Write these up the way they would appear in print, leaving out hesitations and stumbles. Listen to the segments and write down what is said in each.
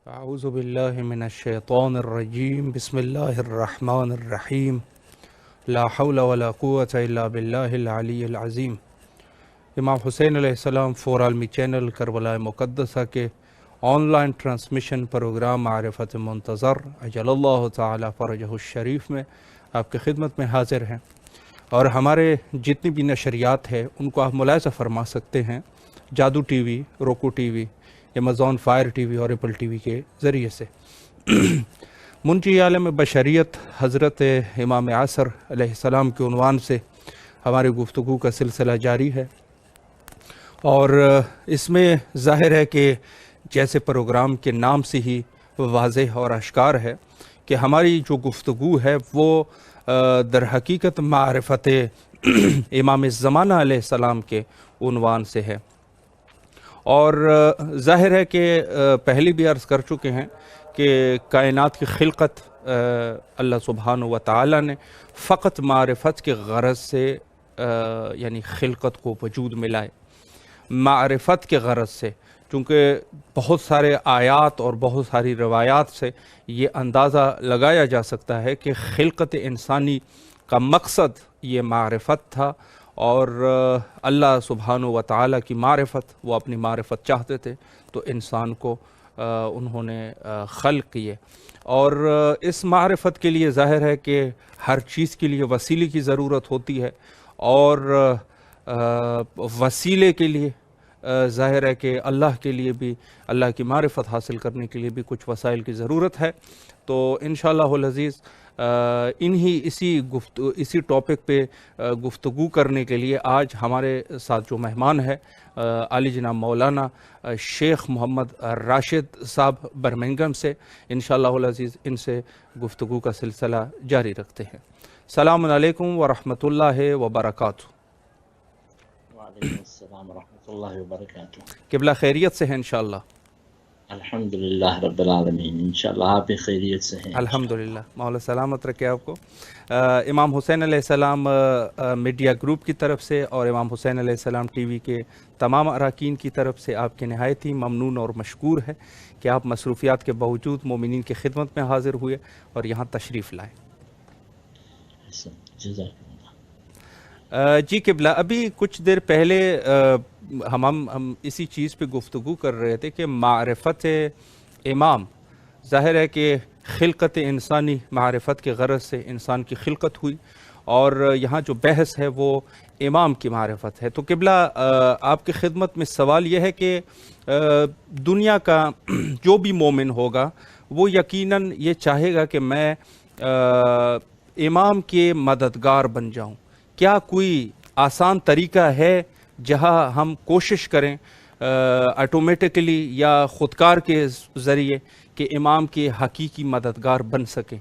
اعوذ باللہ من الشیطان الرجیم بسم اللہ الرحمن الرحیم لا حول ولا قوة الا باللہ العلی العظیم۔ امام حسین علیہ السلام فور عالمی چینل کربلا مقدسہ کے آن لائن ٹرانسمیشن پروگرام معرفت منتظر اجل اللہ تعالی فرجہ الشریف میں آپ کی خدمت میں حاضر ہیں، اور ہمارے جتنی بھی نشریات ہے ان کو آپ ملاحظہ فرما سکتے ہیں جادو ٹی وی، روکو T V, Amazon fire T V اور ایپل ٹی وی کے ذریعے سے۔ منجی عالم بشریت حضرت امام عصر علیہ السلام کے عنوان سے ہماری گفتگو کا سلسلہ جاری ہے، اور اس میں ظاہر ہے کہ جیسے پروگرام کے نام سے ہی واضح اور اشکار ہے کہ ہماری جو گفتگو ہے وہ در حقیقت معرفت امام زمانہ علیہ السلام کے عنوان سے ہے، اور ظاہر ہے کہ پہلی بھی عرض کر چکے ہیں کہ کائنات کی خلقت اللہ سبحانہ و تعالی نے فقط معرفت کے غرض سے یعنی خلقت کو وجود میں لائے، معرفت کے غرض سے، چونکہ بہت سارے آیات اور بہت ساری روایات سے یہ اندازہ لگایا جا سکتا ہے کہ خلقت انسانی کا مقصد یہ معرفت تھا، اور اللہ سبحانہ و تعالیٰ کی معرفت، وہ اپنی معرفت چاہتے تھے تو انسان کو انہوں نے خلق کیے، اور اس معرفت کے لیے ظاہر ہے کہ ہر چیز کے لیے وسیلے کی ضرورت ہوتی ہے، اور وسیلے کے لیے ظاہر ہے کہ اللہ کے لیے بھی، اللہ کی معرفت حاصل کرنے کے لیے بھی کچھ وسائل کی ضرورت ہے۔ تو انشاءاللہ العزیز اسی ٹاپک پہ گفتگو کرنے کے لیے آج ہمارے ساتھ جو مہمان ہے عالی جناب مولانا شیخ محمد راشد صاحب برمنگھم سے، انشاءاللہ العزیز ان سے گفتگو کا سلسلہ جاری رکھتے ہیں۔ السلام علیکم ورحمۃ اللہ وبرکاتہ۔ وعلیکم السلام ورحمۃ اللہ وبرکاتہ۔ قبلہ خیریت سے ہیں انشاءاللہ؟ الحمدللہ رب العالمین، انشاءاللہ آپ بھی خیریت سے ہیں؟ الحمدللہ، مولا سلامت رکھے آپ کو۔ امام حسین علیہ السلام میڈیا گروپ کی طرف سے اور امام حسین علیہ السلام ٹی وی کے تمام اراکین کی طرف سے آپ کے نہایت ہی ممنون اور مشکور ہے کہ آپ مصروفیات کے باوجود مومنین کی خدمت میں حاضر ہوئے اور یہاں تشریف لائے۔ جزاک اللہ۔ جی قبلہ، ابھی کچھ دیر پہلے ہم اسی چیز پہ گفتگو کر رہے تھے کہ معرفت امام، ظاہر ہے کہ خلقت انسانی معرفت کے غرض سے انسان کی خلقت ہوئی، اور یہاں جو بحث ہے وہ امام کی معرفت ہے۔ تو قبلہ آپ کی خدمت میں سوال یہ ہے کہ دنیا کا جو بھی مومن ہوگا وہ یقیناً یہ چاہے گا کہ میں امام کے مددگار بن جاؤں۔ کیا کوئی آسان طریقہ ہے جہاں ہم کوشش کریں آٹومیٹکلی یا خودکار کے ذریعے کہ امام کے حقیقی مددگار بن سکیں؟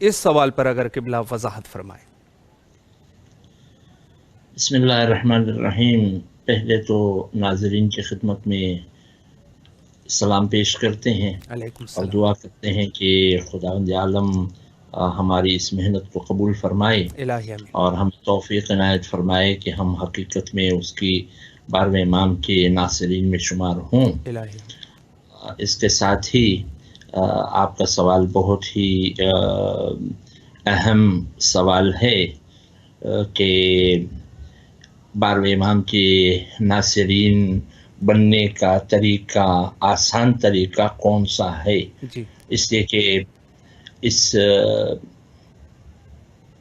اس سوال پر اگر قبلہ وضاحت فرمائیں۔ بسم اللہ الرحمن الرحیم۔ پہلے تو ناظرین کی خدمت میں سلام پیش کرتے ہیں علیکم اور السلام۔ دعا کرتے ہیں کہ خداوند عالم ہماری اس محنت کو قبول فرمائے الہی آمین۔ اور ہم توفیق عنایت فرمائے کہ ہم حقیقت میں اس کی 12ویں امام کے ناصرین میں شمار ہوں۔ الہی آمین۔ اس کے ساتھ ہی آپ کا سوال بہت ہی اہم سوال ہے کہ 12ویں امام کے ناصرین بننے کا طریقہ، آسان طریقہ کون سا ہے؟ جی اس لیے کہ اس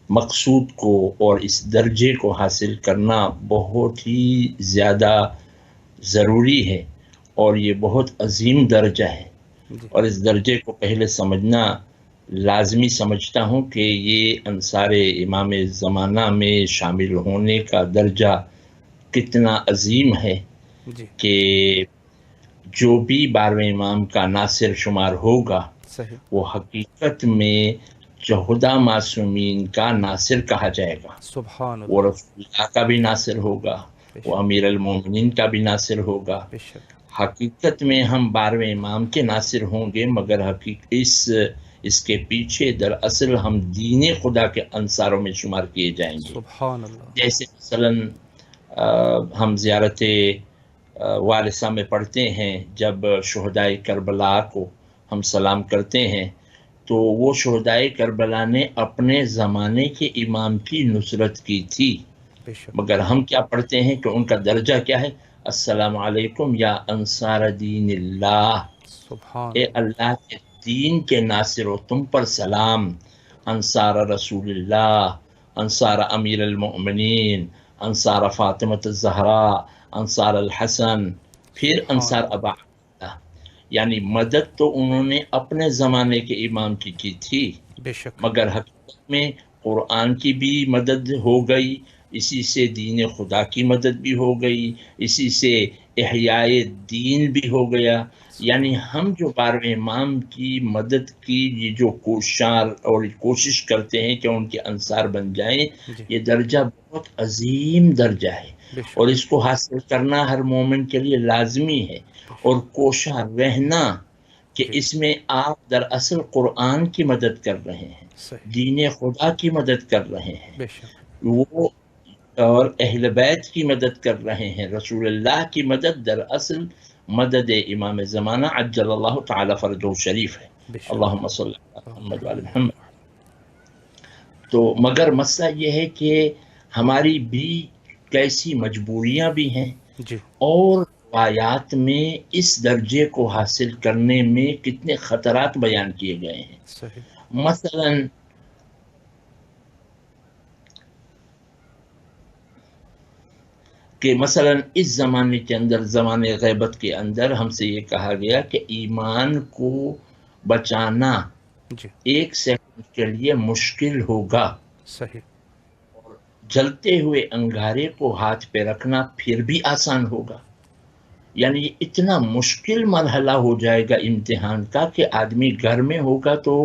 مقصود کو اور اس درجے کو حاصل کرنا بہت ہی زیادہ ضروری ہے، اور یہ بہت عظیم درجہ ہے، جی اور اس درجے کو پہلے سمجھنا لازمی سمجھتا ہوں کہ یہ انصار امام زمانہ میں شامل ہونے کا درجہ کتنا عظیم ہے جی کہ جو بھی 12ویں امام کا ناصر شمار ہوگا صحیح۔ وہ حقیقت میں 14 معصومین کا ناصر کہا جائے گا۔ سبحان وہ اللہ، رسول اللہ کا بھی ناصر ہوگا، بے وہ شک امیر المومنین کا بھی ناصر ہوگا۔ بے شک۔ حقیقت میں ہم 12ویں امام کے ناصر ہوں گے، مگر اس کے پیچھے دراصل ہم دین خدا کے انصاروں میں شمار کیے جائیں گے۔ سبحان اللہ۔ جیسے مثلا ہم زیارت وارثہ میں پڑھتے ہیں جب شہدائے کربلا کو ہم سلام کرتے ہیں تو وہ شہدائے کربلا نے اپنے زمانے کے امام کی نصرت کی تھی، بے شک مگر ہم کیا پڑھتے ہیں کہ ان کا درجہ کیا ہے؟ السلام علیکم یا انصار دین اللہ، سبحان اے اللہ اللہ کے دین کے ناصرو تم پر سلام، انصار رسول اللہ، انصار امیر المؤمنین، انصار فاطمۃ الزہرا، انصار الحسن، پھر سبحان انصار ابا اللہ عبداللہ۔ یعنی مدد تو انہوں نے اپنے زمانے کے امام کی تھی، بے شک مگر حقیقت میں قرآن کی بھی مدد ہو گئی، اسی سے دین خدا کی مدد بھی ہو گئی، اسی سے احیاء دین بھی ہو گیا۔ یعنی ہم جو 12ویں امام کی مدد کی یہ جو کوشش کرتے ہیں کہ ان کے انصار بن جائیں، جی یہ درجہ بہت عظیم درجہ ہے، بے اور شک اس کو حاصل کرنا ہر مومن کے لیے لازمی ہے، بے اور شک کوشاں رہنا کہ جی اس میں آپ دراصل قرآن کی مدد کر رہے ہیں، صحیح دین خدا کی مدد کر رہے ہیں، بے شک وہ اور اہل بیت کی مدد کر رہے ہیں۔ رسول اللہ کی مدد دراصل مدد امام زمانہ عجل اللہ تعالی فرجہ شریف ہے۔ بے شک اللہم صلی اللہ علی محمد وعلی محمد۔ تو مگر مسئلہ یہ ہے کہ ہماری بھی کیسی مجبوریاں بھی ہیں، جی اور روایات میں اس درجے کو حاصل کرنے میں کتنے خطرات بیان کیے گئے ہیں۔ صحیح مثلا اس زمانے کے اندر، زمانے غیبت کے اندر ہم سے یہ کہا گیا کہ ایمان کو بچانا جی 1 سیکنڈ کے لیے مشکل ہوگا، صحیح اور جلتے ہوئے انگارے کو ہاتھ پہ رکھنا پھر بھی آسان ہوگا۔ یعنی یہ اتنا مشکل مرحلہ ہو جائے گا امتحان کا کہ آدمی گھر میں ہوگا تو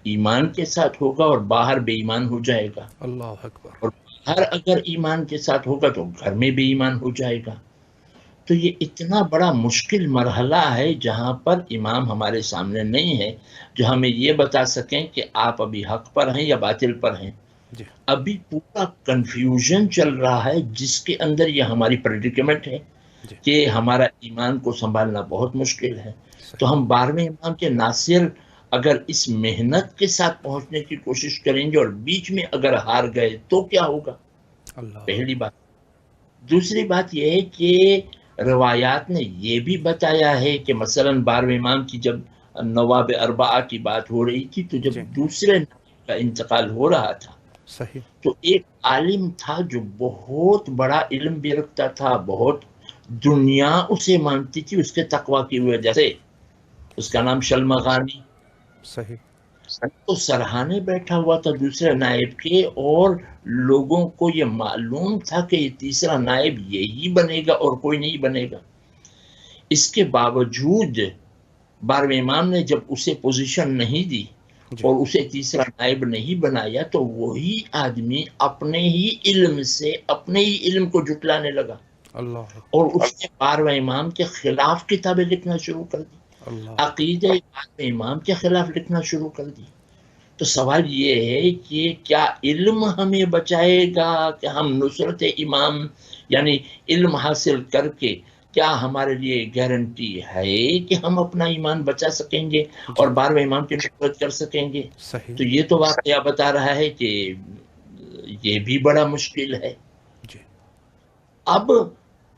ایمان کے ساتھ ہوگا اور باہر بے ایمان ہو جائے گا، اللہ اکبر اور باہر اگر ایمان کے ساتھ ہوگا تو گھر میں بے ایمان ہو جائے گا۔ تو یہ اتنا بڑا مشکل مرحلہ ہے جہاں پر امام ہمارے سامنے نہیں ہے جو ہمیں یہ بتا سکیں کہ آپ ابھی حق پر ہیں یا باطل پر ہیں۔ جی ابھی پورا کنفیوژن چل رہا ہے جس کے اندر یہ ہماری پریڈیکمنٹ ہے جی کہ ہمارا ایمان کو سنبھالنا بہت مشکل ہے۔ تو صحیح ہم 12ویں امام کے ناصر اگر اس محنت کے ساتھ پہنچنے کی کوشش کریں گے اور بیچ میں اگر ہار گئے تو کیا ہوگا؟ اللہ پہلی بات۔ دوسری بات یہ ہے کہ روایات نے یہ بھی بتایا ہے کہ مثلا 12ویں امام کی جب نواب اربعہ کی بات ہو رہی تھی تو جب جی دوسرے نواب کا انتقال ہو رہا تھا صحیح تو ایک عالم تھا جو بہت بڑا علم بھی رکھتا تھا، بہت دنیا اسے مانتی تھی اس کے تقوی کی وجہ سے، اس کا نام شلمغانی، صحیح تو سرہانے بیٹھا ہوا تھا دوسرے نائب کے، اور لوگوں کو یہ معلوم تھا کہ یہ تیسرا نائب یہی بنے گا اور کوئی نہیں بنے گا۔ اس کے باوجود 12ویں امام نے جب اسے پوزیشن نہیں دی جی اور اسے تیسرا نائب نہیں بنایا تو وہی آدمی اپنے ہی علم سے اپنے ہی علم کو جھٹلانے لگا، اللہ اور اکبر اس نے 12ویں امام کے خلاف کتابیں لکھنا شروع کر دی، اللہ عقیدہ 12ویں امام کے خلاف لکھنا شروع کر دی۔ تو سوال یہ ہے کہ کیا علم ہمیں بچائے گا کہ ہم نصرت امام، یعنی علم حاصل کر کے کیا ہمارے لیے گارنٹی ہے کہ ہم اپنا ایمان بچا سکیں گے جی اور 12ویں امام کی نصرت کر سکیں گے؟ صحیح تو یہ تو واقعہ بتا رہا ہے کہ یہ بھی بڑا مشکل ہے۔ جی اب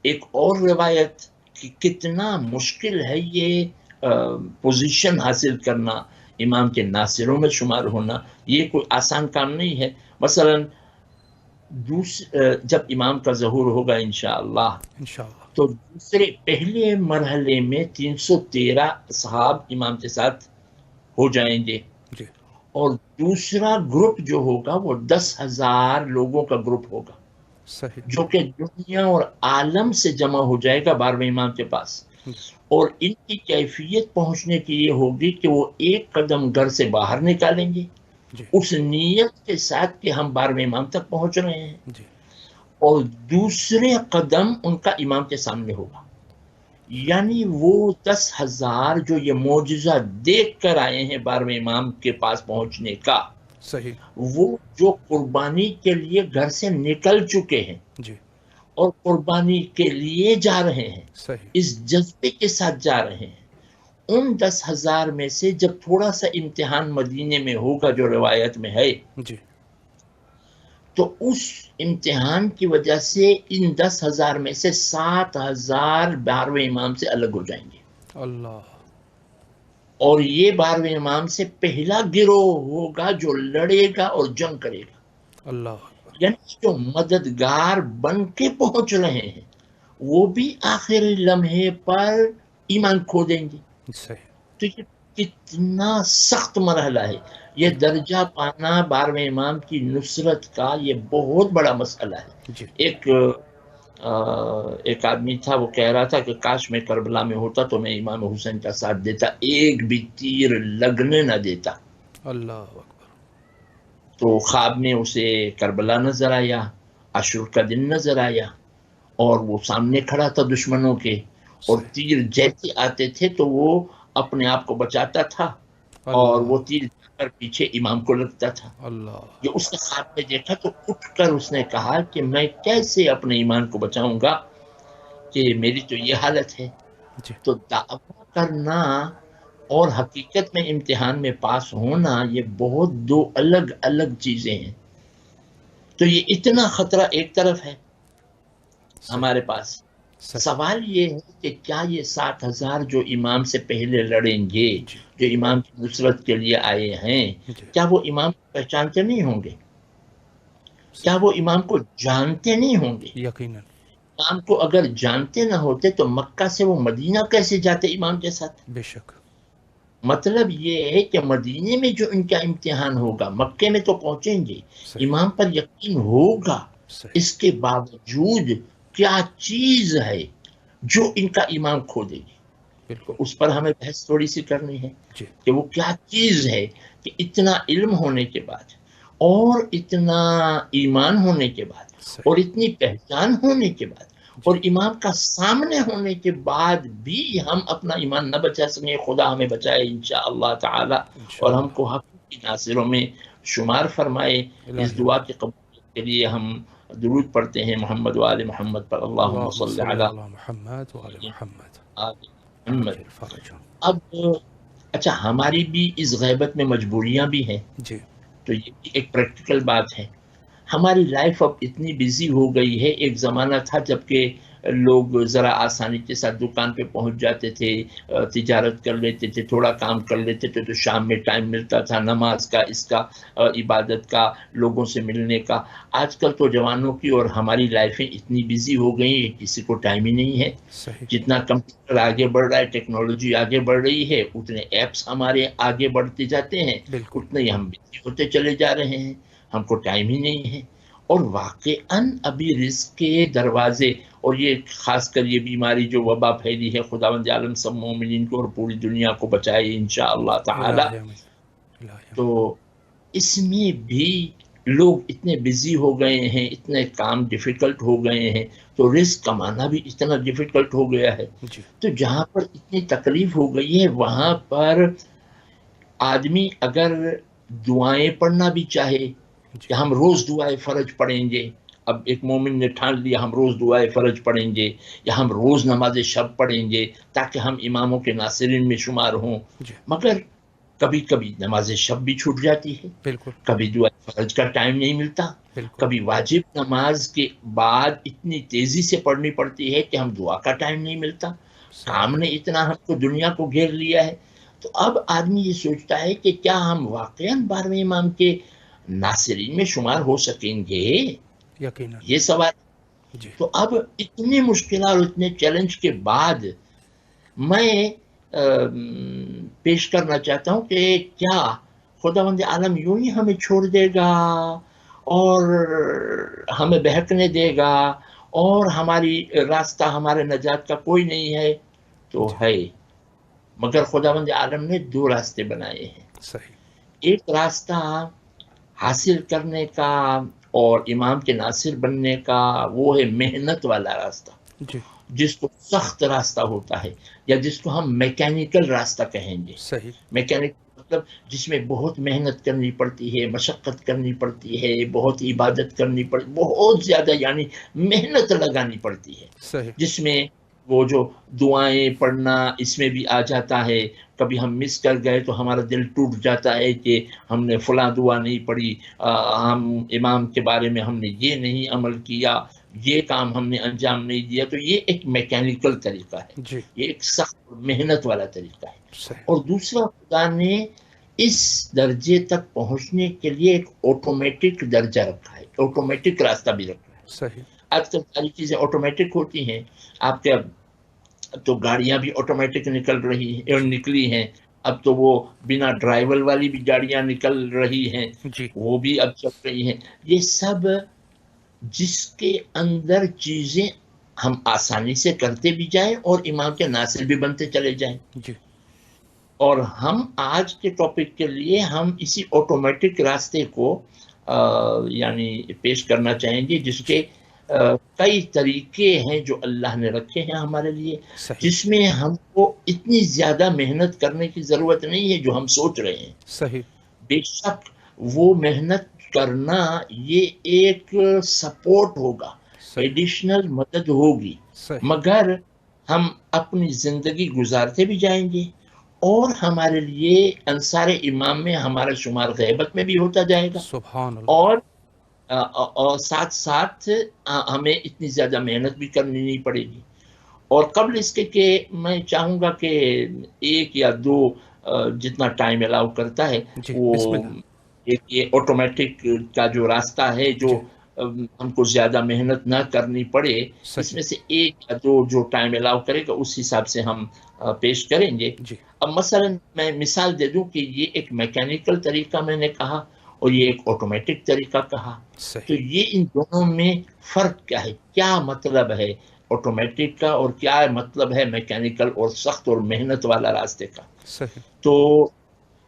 ایک اور روایت کہ کتنا مشکل ہے یہ پوزیشن حاصل کرنا، امام کے ناصروں میں شمار ہونا، یہ کوئی آسان کام نہیں ہے۔ مثلا جب امام کا ظہور ہوگا انشاءاللہ انشاءاللہ تو پہلے مرحلے میں 313 اصحاب امام کے ساتھ ہو جائیں گے، جی اور دوسرا گروپ جو ہوگا وہ 10,000 لوگوں کا گروپ ہوگا صحیح جو کہ دنیا اور عالم سے جمع ہو جائے گا 12ویں امام کے پاس، جی اور ان کی کیفیت پہنچنے کی یہ ہوگی کہ وہ ایک قدم گھر سے باہر نکالیں گے جی اس نیت کے ساتھ کہ ہم 12ویں امام تک پہنچ رہے ہیں، جی اور دوسرے قدم ان کا امام کے سامنے ہوگا۔ یعنی وہ 10,000 جو یہ معجزہ دیکھ کر آئے ہیں 12ویں امام کے پاس پہنچنے کا، صحیح وہ جو قربانی کے لیے گھر سے نکل چکے ہیں، جی اور قربانی کے لیے جا رہے ہیں، صحیح. اس جذبے کے ساتھ جا رہے ہیں، ان 10,000 میں سے جب تھوڑا سا امتحان مدینے میں ہوگا جو روایت میں ہے، جی. تو اس امتحان کی وجہ سے ان 10,000 میں سے 7,000 12ویں امام سے الگ ہو جائیں گے، اللہ. اور یہ 12ویں امام سے پہلا گروہ ہوگا جو لڑے گا اور جنگ کرے گا، اللہ. یعنی جو مددگار بن کے پہنچ رہے ہیں وہ بھی آخری لمحے پر ایمان کھو دیں گے. صحیح. تو یہ کتنا سخت مرحلہ ہے، یہ درجہ پانا 12ویں امام کی نصرت کا یہ بہت بڑا مسئلہ ہے. جی. ایک آدمی تھا، وہ کہہ رہا تھا کہ کاش میں کربلا میں ہوتا تو میں امام حسین کا ساتھ دیتا، ایک بھی تیر لگنے نہ دیتا. اللہ اکبر. تو خواب میں اسے کربلا نظر آیا، عاشور کا دن نظر آیا، اور وہ سامنے کھڑا تھا دشمنوں کے، اور صحیح. تیر جیسے آتے تھے تو وہ اپنے آپ کو بچاتا تھا، اور اللہ. وہ تیر جا کر پیچھے امام کو لگتا تھا. اللہ. یہ اس نے خواب میں دیکھا تو اٹھ کر اس نے کہا کہ میں کیسے اپنے ایمان کو بچاؤں گا کہ میری تو یہ حالت ہے. جی. تو دعویٰ کرنا اور حقیقت میں امتحان میں پاس ہونا یہ بہت دو الگ الگ چیزیں ہیں. تو یہ اتنا خطرہ ایک طرف ہے ہمارے پاس. صحیح. سوال یہ ہے کہ کیا یہ 7,000 جو امام سے پہلے لڑیں گے، جی. جو امام کی نصرت کے لیے آئے ہیں، جی. کیا وہ امام کو پہچانتے نہیں ہوں گے؟ کیا صحیح. وہ امام کو جانتے نہیں ہوں گے؟ یقیناً. امام کو اگر جانتے نہ ہوتے تو مکہ سے وہ مدینہ کیسے جاتے امام کے ساتھ؟ بے شک. مطلب یہ ہے کہ مدینے میں جو ان کا امتحان ہوگا، مکے میں تو پہنچیں گے، صحیح. امام پر یقین ہوگا، صحیح. اس کے باوجود کیا چیز ہے جو ان کا ایمان کھو دے گی؟ بالکل. اس پر ہمیں بحث تھوڑی سی کرنی ہے جی. کہ وہ کیا چیز ہے کہ اتنا علم ہونے کے بعد، اور اتنا ایمان ہونے کے بعد، صحیح. اور اتنی پہچان ہونے کے بعد، جی. اور امام کا سامنے ہونے کے بعد بھی ہم اپنا ایمان نہ بچا سکیں. خدا ہمیں بچائے انشاءاللہ تعالی، اور ہم انشاءاللہ. کو حق کی ناصروں میں شمار فرمائے. اس الہی دعا آمین. کے قبولیت کے لیے ہم درود پڑھتے ہیں محمد و آل محمد پر. اللہم اللهم صل صل علی على محمد وعلى محمد آل محمد. عجل فرجهم. اب اچھا، ہماری بھی اس غیبت میں مجبوریاں بھی ہیں، جی. تو یہ بھی ایک پریکٹیکل بات ہے. ہماری لائف اب اتنی بیزی ہو گئی ہے. ایک زمانہ تھا جب کہ لوگ ذرا آسانی کے ساتھ دکان پہ پہنچ جاتے تھے، تجارت کر لیتے تھے، تھوڑا کام کر لیتے تھے تو شام میں ٹائم ملتا تھا نماز کا، اس کا، عبادت کا، لوگوں سے ملنے کا. آج کل تو جوانوں کی اور ہماری لائفیں اتنی بیزی ہو گئی ہیں کسی کو ٹائم ہی نہیں ہے. صحیح. جتنا کمپیوٹر آگے بڑھ رہا ہے، ٹیکنالوجی آگے بڑھ رہی ہے، اتنے ایپس ہمارے آگے بڑھتے جاتے ہیں، بالکل. اتنے ہی ہم بزی ہوتے چلے جا رہے ہیں، ہم کو ٹائم ہی نہیں ہے. اور واقعاً ابھی رزق کے دروازے، اور یہ خاص کر یہ بیماری جو وبا پھیلی ہے، خداوند عالم سب مومنین کو اور پوری دنیا کو بچائے انشاءاللہ تعالی. الہی آمین. الہی تو آمین. اس میں بھی لوگ اتنے بزی ہو گئے ہیں، اتنے کام ڈیفیکلٹ ہو گئے ہیں، تو رزق کمانا بھی اتنا ڈیفیکلٹ ہو گیا ہے. جی. تو جہاں پر اتنی تکلیف ہو گئی ہے وہاں پر آدمی اگر دعائیں پڑھنا بھی چاہے جی. کہ ہم روز دعائے فرض پڑھیں گے، اب ایک مومن نے ٹھان لیا ہم روز دعائے فرض پڑھیں گے، یا ہم روز نماز شب پڑھیں گے تاکہ ہم اماموں کے ناصرین میں شمار ہوں. جی. مگر کبھی کبھی نماز شب بھی چھوٹ جاتی ہے، بالکل. کبھی دعائے فرض کا ٹائم نہیں ملتا، بالکل. کبھی واجب نماز کے بعد اتنی تیزی سے پڑھنی پڑتی ہے کہ ہم دعا کا ٹائم نہیں ملتا. صحیح. کام نے اتنا ہم کو دنیا کو گھیر لیا ہے. تو اب آدمی یہ سوچتا ہے کہ کیا ہم واقعاً 12ویں امام کے ناصرین میں شمار ہو سکیں گے؟ یقیناً. یہ سوال. جی. تو اب اتنی مشکلات اور اتنے چیلنج کے بعد میں پیش کرنا چاہتا ہوں کہ کیا خداوند عالم یوں ہی ہمیں چھوڑ دے گا اور ہمیں بہکنے دے گا اور ہماری راستہ، ہمارے نجات کا کوئی نہیں ہے؟ تو جی. ہے، مگر خداوند عالم نے دو راستے بنائے ہیں. صحیح. ایک راستہ حاصل کرنے کا اور امام کے ناصر بننے کا، وہ ہے محنت والا راستہ، جی. جس کو سخت راستہ ہوتا ہے، یا جس کو ہم میکینیکل راستہ کہیں گے. صحیح. میکینک مطلب جس میں بہت محنت کرنی پڑتی ہے، مشقت کرنی پڑتی ہے، بہت عبادت کرنی پڑتی، بہت زیادہ یعنی محنت لگانی پڑتی ہے، صحیح جس میں وہ جو دعائیں پڑھنا اس میں بھی آ جاتا ہے. کبھی ہم مس کر گئے تو ہمارا دل ٹوٹ جاتا ہے کہ ہم نے فلاں دعا نہیں پڑھی، ہم امام کے بارے میں ہم نے یہ نہیں عمل کیا، یہ کام ہم نے انجام نہیں دیا. تو یہ ایک میکینیکل طریقہ ہے، جی یہ ایک سخت محنت والا طریقہ ہے. صحیح اور دوسرا، خدا نے اس درجے تک پہنچنے کے لیے ایک آٹومیٹک درجہ رکھا ہے، آٹومیٹک راستہ بھی رکھا ہے. صحیح آج کل ساری چیزیں آٹومیٹک ہوتی ہیں. آپ کے تو گاڑیاں بھی آٹومیٹک نکلی ہیں. اب تو وہ بنا ڈرائیور والی بھی گاڑیاں نکل رہی ہیں، جی وہ بھی اب چل رہی ہیں. یہ سب جس کے اندر چیزیں ہم آسانی سے کرتے بھی جائیں اور امام کے ناصر بھی بنتے چلے جائیں. جی اور ہم آج کے ٹاپک کے لیے ہم اسی آٹومیٹک راستے کو یعنی پیش کرنا چاہیں گے، جس کے کئی طریقے ہیں جو اللہ نے رکھے ہیں ہمارے لیے، صحیح جس میں ہم کو اتنی زیادہ محنت کرنے کی ضرورت نہیں ہے جو ہم سوچ رہے ہیں. صحیح بے شک وہ محنت کرنا یہ ایک سپورٹ ہوگا، صحیح ایڈیشنل مدد ہوگی، صحیح مگر ہم اپنی زندگی گزارتے بھی جائیں گے اور ہمارے لیے انصار امام میں ہمارا شمار غیبت میں بھی ہوتا جائے گا. سبحان اللہ اور ساتھ ساتھ ہمیں اتنی زیادہ محنت بھی کرنی نہیں پڑے گی. اور قبل اس کے کہ میں چاہوں گا کہ ایک یا دو جتنا ٹائم الاؤ کرتا ہے جی وہ بسم اللہ یہ آٹومیٹک کا جو راستہ ہے جو جی ہم کو زیادہ محنت نہ کرنی پڑے، اس صحیح میں سے ایک یا دو جو ٹائم الاؤ کرے گا اس حساب سے ہم پیش کریں گے. جی اب مثلا میں مثال دے دوں کہ یہ ایک میکینیکل طریقہ میں نے کہا اور یہ ایک آٹومیٹک طریقہ کہا. تو صحیح یہ ان دونوں میں فرق کیا ہے، کیا مطلب ہے آٹومیٹک کا اور کیا مطلب ہے میکینیکل اور سخت اور محنت والا راستے کا. صحیح تو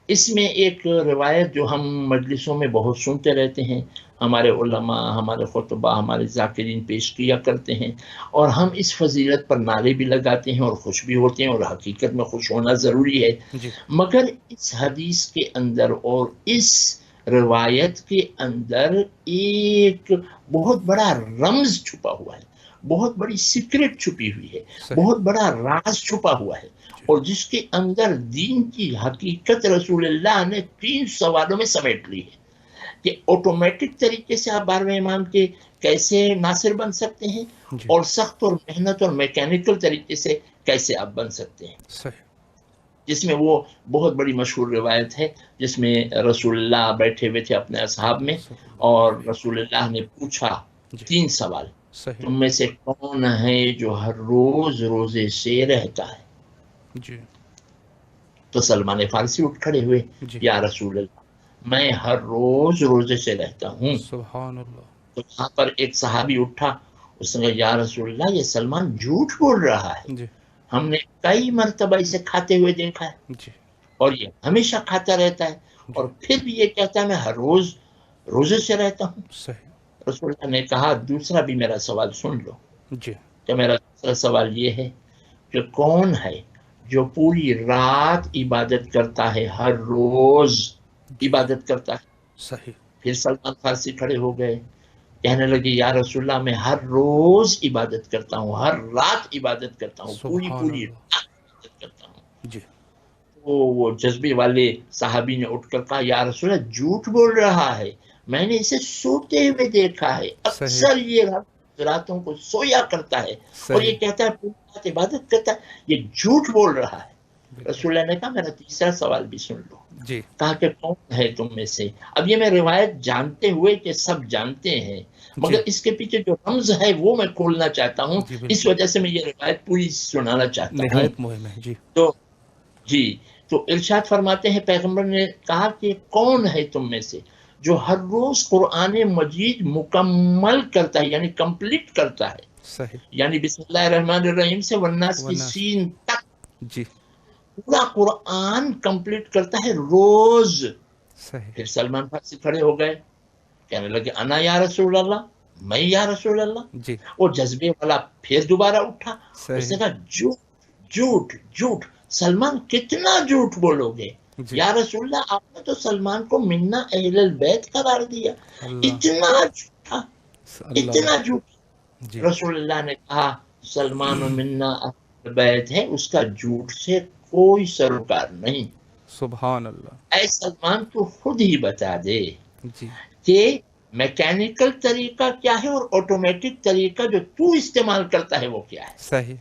اس میں ایک روایت جو ہم مجلسوں میں بہت سنتے رہتے ہیں، ہمارے علماء، ہمارے خطبہ، ہمارے ذاکرین پیش کیا کرتے ہیں، اور ہم اس فضیلت پر نعرے بھی لگاتے ہیں اور خوش بھی ہوتے ہیں، اور حقیقت میں خوش ہونا ضروری ہے. جی مگر اس حدیث کے اندر اور اس روایت کے اندر ایک بہت بڑا رمز چھپا ہوا ہے، بہت بڑی سیکرٹ چھپی ہوئی ہے، صحیح بہت بڑا راز چھپا ہوا ہے، جی اور جس کے اندر دین کی حقیقت رسول اللہ نے 3 سوالوں میں سمیٹ لی ہے کہ آٹومیٹک طریقے سے آپ 12ویں امام کے کیسے ناصر بن سکتے ہیں، جی اور سخت اور محنت اور میکینیکل طریقے سے کیسے آپ بن سکتے ہیں. صحیح جس میں وہ بہت بڑی مشہور روایت ہے جس میں رسول اللہ بیٹھے ہوئے تھے اپنے اصحاب میں، صلی اللہ اور علیہ رسول اللہ نے پوچھا جی 3 سوال، صحیح تم میں سے کون ہے جو ہر روز روزے سے رہتا ہے؟ جی تو سلمان فارسی اٹھ کھڑے ہوئے، جی یا رسول اللہ میں ہر روز روزے سے رہتا ہوں. سبحان اللہ تو وہاں پر ایک صحابی اٹھا، اس نے کہا یا رسول اللہ یہ سلمان جھوٹ بول رہا ہے، جی ہم نے کئی مرتبہ اسے کھاتے ہوئے دیکھا ہے جی اور یہ ہمیشہ کھاتا رہتا ہے، جی اور پھر بھی یہ کہتا ہے میں ہر روز روزے سے رہتا ہوں. صحیح رسول اللہ نے کہا دوسرا بھی میرا سوال سن لو. جی کہ میرا دوسرا سوال یہ ہے کہ کون ہے جو پوری رات عبادت کرتا ہے، ہر روز جی عبادت کرتا ہے؟ صحیح پھر سلمان فارسی کھڑے ہو گئے، کہنے لگے یا رسول اللہ میں ہر روز عبادت کرتا ہوں، ہر رات عبادت کرتا ہوں، پوری سبحان پوری اللہ رات عبادت کرتا ہوں. جی تو وہ جذبے والے صحابی نے اٹھ کر کہا یا رسول اللہ جھوٹ بول رہا ہے، میں نے اسے سوتے ہوئے دیکھا ہے، صحیح اکثر یہ راتوں کو سویا کرتا ہے اور صحیح یہ کہتا ہے پوری رات عبادت کرتا ہے، یہ جھوٹ بول رہا ہے. بالکل رسول اللہ نے کہا میرا تیسرا سوال بھی سن لو. جی کہا کہ کون ہے تم میں سے؟ اب یہ میں روایت جانتے ہوئے کہ سب جانتے ہیں، جی مگر اس کے پیچھے جو رمز ہے وہ میں کھولنا چاہتا ہوں، جی اس بالکل وجہ سے میں یہ روایت پوری سنانا چاہتا ہوں. نہایت مہم ہے جی تو جی تو ارشاد فرماتے ہیں پیغمبر نے کہا کہ کون ہے تم میں سے جو ہر روز قرآن مجید مکمل کرتا ہے، یعنی کمپلیٹ کرتا ہے، صحیح یعنی بسم اللہ الرحمن الرحیم سے والناس کی ورنہ سین تک جی پورا قرآن کمپلیٹ کرتا ہے روز. صحیح پھر سلمان فارسی کھڑے ہو گئے، کہنے لگے انا یا رسول اللہ، میں یا رسول اللہ. جی وہ جذبے والا پھر دوبارہ اٹھا، اس صحیح نے کہا جھوٹ جھوٹ جھوٹ، سلمان کتنا جھوٹ بولو گے، جی یا رسول اللہ آپ نے تو سلمان کو منا اہل البیت قرار دیا، اللہ اتنا جھوٹا، اللہ اتنا جھوٹا۔ جی رسول اللہ نے کہا سلمان منا اہل البیت ہے، اس کا جھوٹ سے کوئی سروکار نہیں۔ سبحان اللہ اے سلمان تو خود ہی بتا دے جی کہ میکینیکل طریقہ کیا ہے اور آٹومیٹک طریقہ جو تو استعمال کرتا ہے وہ کیا ہے۔ صحیح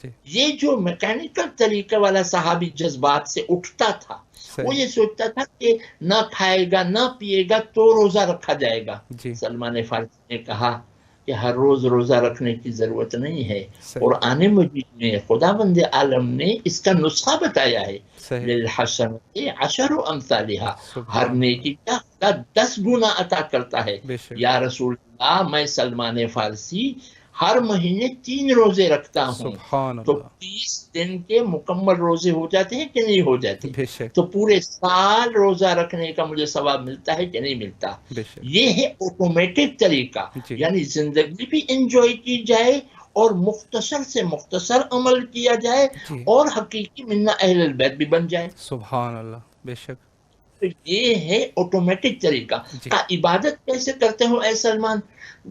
جی یہ جو میکینیکل طریقہ والا صحابی جذبات سے اٹھتا تھا، وہ صحیح یہ سوچتا تھا کہ نہ کھائے گا نہ پیے گا تو روزہ رکھا جائے گا۔ جی سلمان فارسی نے کہا کہ ہر روز روزہ رکھنے کی ضرورت نہیں ہے، صحیح قرآن مجید میں خداوند عالم نے اس کا نسخہ بتایا ہے، صحیح للحسنۃ عشر امثالها، ہر سبحان اللہ نیکی کا خدا 10 گنا عطا کرتا ہے۔ بے شک یا رسول اللہ میں سلمان فارسی ہر مہینے 3 روزے رکھتا ہوں، سبحان تو اللہ 30 دن کے مکمل روزے ہو جاتے ہیں کہ نہیں ہو جاتے؟ بے شک تو پورے سال روزہ رکھنے کا مجھے ثواب ملتا ہے کہ نہیں ملتا؟ بے شک یہ ہے آٹومیٹک طریقہ، جی یعنی زندگی بھی انجوائے کی جائے اور مختصر سے مختصر عمل کیا جائے جی اور حقیقی منا اہل البیت بھی بن جائے۔ سبحان اللہ بے شک تو یہ ہے آٹومیٹک طریقہ۔ جی کا عبادت کیسے کرتے ہو اے سلمان؟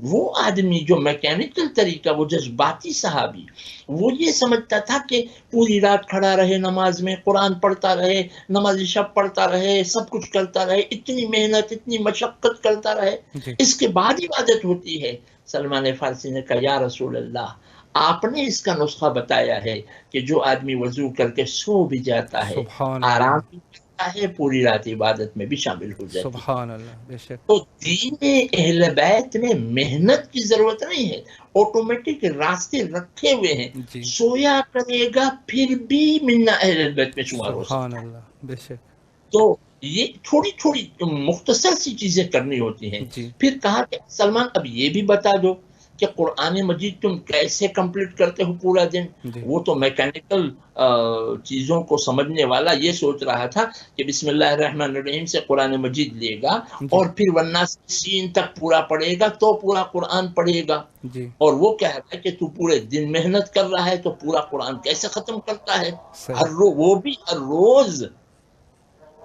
وہ آدمی جو میکینیکل طریقہ، وہ جذباتی صحابی، وہ یہ سمجھتا تھا کہ پوری رات کھڑا رہے نماز میں، قرآن پڑھتا رہے، نماز شب پڑھتا رہے، سب کچھ کرتا رہے، اتنی محنت اتنی مشقت کرتا رہے، جی اس کے بعد عبادت ہوتی ہے۔ سلمان فارسی نے کہا یا رسول اللہ آپ نے اس کا نسخہ بتایا ہے کہ جو آدمی وضو کر کے سو بھی جاتا ہے، سبحان آرام اللہ بھی کرتا ہے، پوری رات عبادت میں بھی شامل ہو جاتی ہے۔ سبحان اللہ بے شک تو دین اہل بیت میں محنت کی ضرورت نہیں ہے، آٹومیٹک راستے رکھے ہوئے ہیں، جی سویا کرے گا پھر بھی منا اہل بیت میں شمار ہو سبحان سکتا ہے۔ اللہ بے شک تو یہ تھوڑی تھوڑی مختصر سی چیزیں کرنی ہوتی ہیں۔ جی پھر کہا کہ سلمان اب یہ بھی بتا دو کہ قرآن مجید تم کیسے کمپلیٹ کرتے ہو پورا دن؟ جی وہ تو میکینیکل چیزوں کو سمجھنے والا یہ سوچ رہا تھا کہ بسم اللہ الرحمن الرحیم سے قرآن مجید لے گا جی اور پھر ورنہ سین تک پورا پڑھے گا تو پورا قرآن پڑھے گا، جی اور وہ کہہ رہا ہے کہ تو پورے دن محنت کر رہا ہے تو پورا قرآن کیسے ختم کرتا ہے؟ صحیح وہ بھی ہر روز۔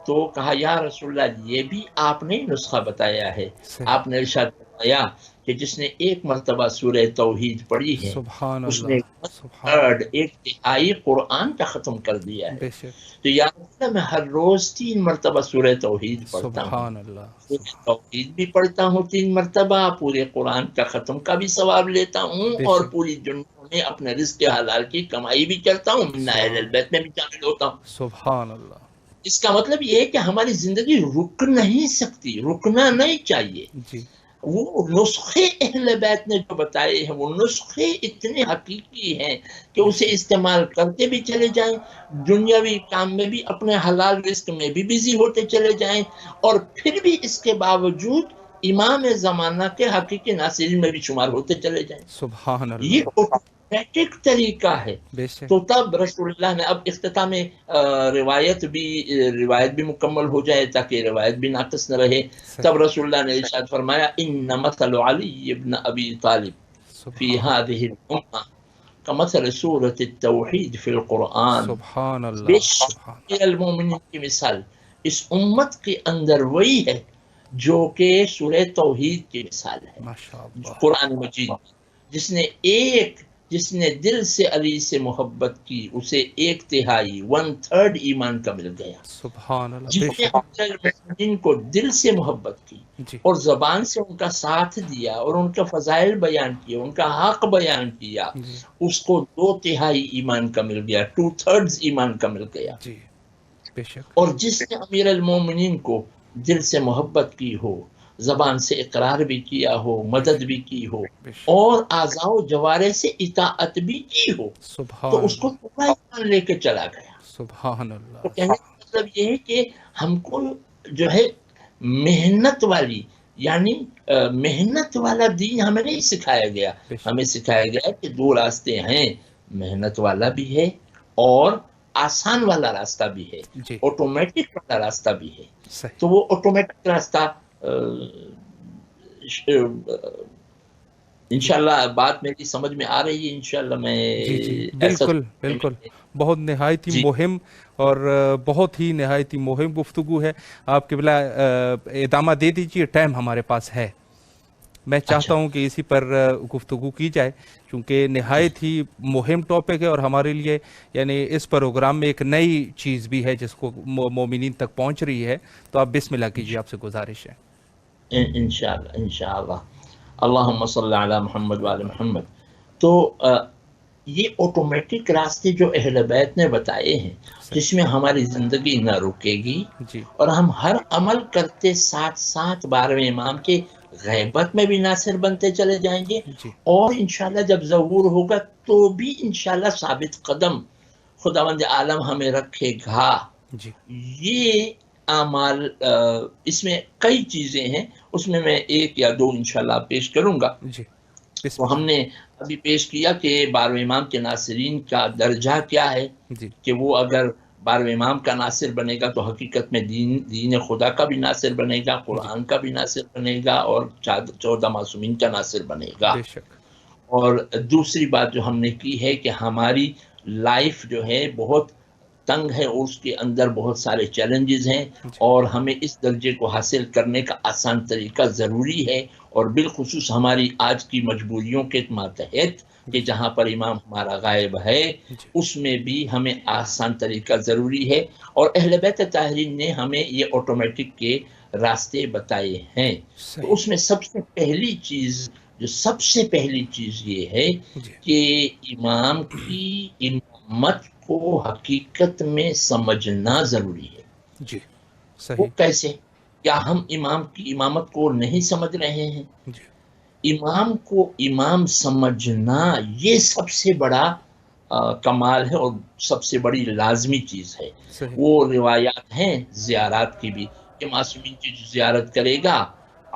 تو کہا یا رسول اللہ یہ بھی آپ نے نسخہ بتایا ہے۔ صحیح آپ نے ارشاد فرمایا کہ جس نے ایک مرتبہ سورہ توحید پڑھی ہے سبحان اس نے اللہ سبحان ایک تہائی قرآن کا ختم کر دیا ہے۔ بے شک تو یا رسول اللہ میں ہر روز 3 مرتبہ سورہ توحید پڑھتا ہوں، سبحان اللہ سورہ توحید بھی پڑھتا ہوں 3 مرتبہ، پورے قرآن کا ختم کا بھی ثواب لیتا ہوں، بے اور شک پوری دنیا میں اپنے رزق حلال کی کمائی بھی کرتا ہوں، منا اہل البیت میں بھی شامل ہوتا ہوں۔ سبحان اللہ اس کا مطلب یہ ہے کہ ہماری زندگی رک نہیں سکتی، رکنا نہیں چاہیے۔ جی وہ نسخے اہل بیت نے جو بتائے ہیں وہ نسخے اتنے حقیقی ہیں کہ اسے استعمال کرتے بھی چلے جائیں، دنیاوی کام میں بھی اپنے حلال رزق میں بھی بزی ہوتے چلے جائیں، اور پھر بھی اس کے باوجود امام زمانہ کے حقیقی ناصرین میں بھی شمار ہوتے چلے جائیں۔ سبحان یہ اللہ آٹومیٹک طریقہ ہے۔ بے شک تو تب رسول اللہ نے اب اختتام میں روایت بھی مکمل ہو جائے تاکہ روایت بھی ناقص نہ رہے، تب صحیح رسول اللہ نے ارشاد فرمایا ان مثل علی ابن ابی طالب فی سبحان هذه الامه کمثل سورۃ التوحید فی القرآن۔ سبحان بے اللہ شک سبحان المومنین کی مثال اس امت کے اندر وہی ہے جو کہ سورہ توحید کی مثال ہے۔ ماشاء اللہ قرآن مجید جس نے دل سے علی سے محبت کی اسے 1/3 1/3 ایمان کا مل گیا۔ سبحان اللہ جس بے نے شک المؤمنین کو دل سے محبت کی جی اور زبان سے ان کا ساتھ دیا اور ان کا فضائل بیان کیا، ان کا حق بیان کیا، جی اس کو 2/3 ایمان کا مل گیا، 2/3 ایمان کا مل گیا۔ جی بے شک اور جس نے امیر المومنین کو دل سے محبت کی ہو، زبان سے اقرار بھی کیا ہو، مدد بھی کی ہو، بے شک اور اعضاء و جوارح سے اطاعت بھی کی ہو، تو سبحان اس کو اللہ پورا ایمان لے کے چلا گیا۔ سبحان تو اللہ کہنے کا مطلب یہ ہے کہ ہم کو جو ہے محنت والی، یعنی محنت والا دین ہمیں نہیں سکھایا گیا، بے شک ہمیں سکھایا گیا کہ 2 راستے ہیں، محنت والا بھی ہے اور آسان والا راستہ بھی ہے، جی آٹومیٹک والا راستہ بھی ہے۔ صحیح تو وہ آٹومیٹک راستہ جی انشاءاللہ بات میری سمجھ میں آ رہی ہے، انشاءاللہ میں جی جی ایسا بالکل بالکل بہت نہایت ہی جی مہم اور بہت ہی نہایت ہی مہم گفتگو ہے. آپ قبلہ ادامہ دے دیجیے، ٹائم ہمارے پاس ہے. میں چاہتا اچھا ہوں کہ اسی پر گفتگو کی جائے کیونکہ جی نہایت ہی مہم ٹاپک ہے اور ہمارے لیے یعنی اس پروگرام میں ایک نئی چیز بھی ہے جس کو مومنین تک پہنچ رہی ہے. تو آپ بسم اللہ کیجیے، آپ سے گزارش ہے. انشاءاللہ انشاءاللہ. اللہم صلی علی محمد وعلی محمد. تو یہ آٹومیٹک راستے جو اہل بیت نے بتائے ہیں جس صحیح. میں ہماری زندگی نہ رکے گی جی اور ہم ہر عمل کرتے ساتھ ساتھ 12ویں امام کے غیبت میں بھی ناصر بنتے چلے جائیں گے، جی اور انشاءاللہ جب ظہور ہوگا تو بھی انشاءاللہ ثابت قدم خداوند عالم ہمیں رکھے گا. جی یہ اعمال اس میں کئی چیزیں ہیں، اس میں ایک یا دو انشاءاللہ پیش کروں گا. جی بسم تو ہم اللہ. نے ابھی پیش کیا کہ 12ویں امام کے ناصرین کا درجہ کیا ہے، جی کہ وہ اگر 12ویں امام کا ناصر بنے گا تو حقیقت میں دین خدا کا بھی ناصر بنے گا، جی قرآن کا بھی ناصر بنے گا، اور 14 معصومین کا ناصر بنے گا. بے شک. اور دوسری بات جو ہم نے کی ہے کہ ہماری لائف جو ہے بہت تنگ ہے اور اس کے اندر بہت سارے چیلنجز ہیں، جی اور ہمیں اس درجے کو حاصل کرنے کا آسان طریقہ ضروری ہے، اور بالخصوص ہماری آج کی مجبوریوں کے ماتحت کہ بے شک. جہاں پر امام ہمارا غائب ہے جی اس میں بھی ہمیں آسان طریقہ ضروری ہے، اور اہل بیت طاہرین نے ہمیں یہ آٹومیٹک کے راستے بتائے ہیں. تو صحیح. اس میں سب سے پہلی چیز یہ ہے جی کہ امام کی امامت کو حقیقت میں سمجھنا ضروری ہے. جی وہ صحیح. کیسے؟ کیا ہم امام کی امامت کو نہیں سمجھ رہے ہیں؟ جی امام کو امام سمجھنا یہ سب سے بڑا کمال ہے اور سب سے بڑی لازمی چیز ہے. صحیح. وہ روایات ہیں زیارات کی بھی کہ معصومین کی جو زیارت کرے گا